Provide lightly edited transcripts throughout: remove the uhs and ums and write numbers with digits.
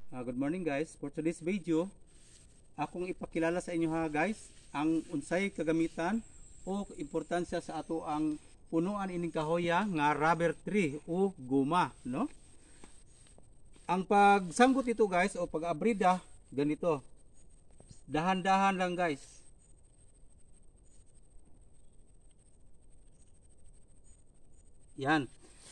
Good morning guys. For today's video, akong ipakilala sa inyo guys ang unsay kagamitan o importansya sa ato ang punuan ining kahoya nga rubber tree o guma, no? Ang pagsanggot ito guys o pag-abrida ganito. Dahan-dahan lang guys. Yan.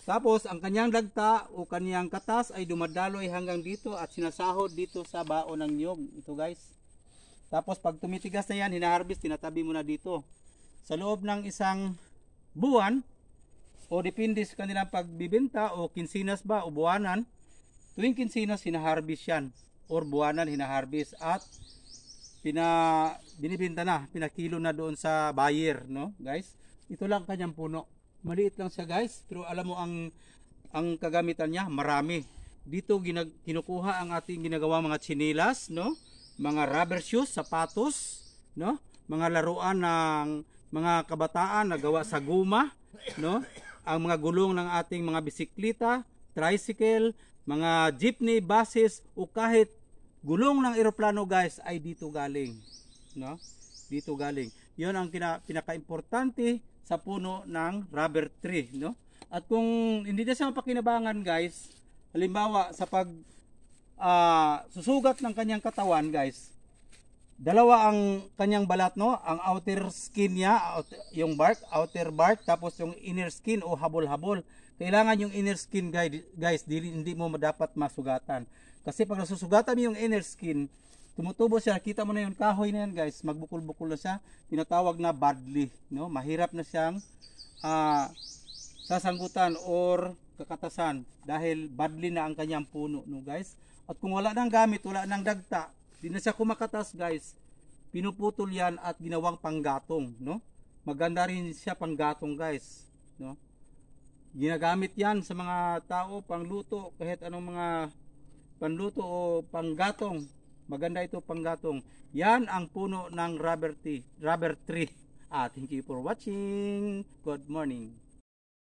Tapos ang kanyang dagta o kanyang katas ay dumadaloy hanggang dito at sinasahod dito sa baon ng niyog. Ito guys. Tapos pag tumitigas na yan, hinaharvest, tinatabi mo na dito. Sa loob ng isang buwan o depende sa kanilang pagbibenta o kinsinas ba o buwanan, tuwing kinsinas hinaharvest yan or buwanan hinaharvest at binibenta na, pinakilo na doon sa buyer, no guys. Ito lang kanyang puno. Maliit lang siya guys, pero alam mo ang kagamitan niya, marami. Dito kinukuha ang ating ginagawa mga tsinelas, no? Mga rubber shoes, sapatos, no? Mga laruan ng mga kabataan na gawa sa guma, no? Ang mga gulong ng ating mga bisikleta, tricycle, mga jeepney, buses o kahit gulong ng eroplano guys ay dito galing, no? Dito galing. 'Yon ang pinaka-importante sa puno ng rubber tree, no? At kung hindi na siya mapakinabangan guys, halimbawa sa pag susugat ng kanyang katawan guys, dalawa ang kanyang balat, no? Ang outer skin niya, yung bark, outer bark, tapos yung inner skin o habol-habol. Kailangan yung inner skin guys, hindi mo dapat masugatan. Kasi pag nasusugatan mo yung inner skin, tumutubo siya, kita mo na yung kahoy na yan guys, magbukol-bukol na siya, tinatawag na badly, no? Mahirap na siyang sasanggutan or kakatasan dahil badly na ang kanyang puno, no guys. At kung wala nang gamit, wala nang dagta, di na siya kumakatas guys, pinuputol yan at ginawang panggatong, no? Maganda rin siya panggatong guys, no? Ginagamit yan sa mga tao pangluto, kahit anong mga panluto o panggatong. Maganda ito panggatong. Yan ang puno ng rubber tree. Thank you for watching. Good morning.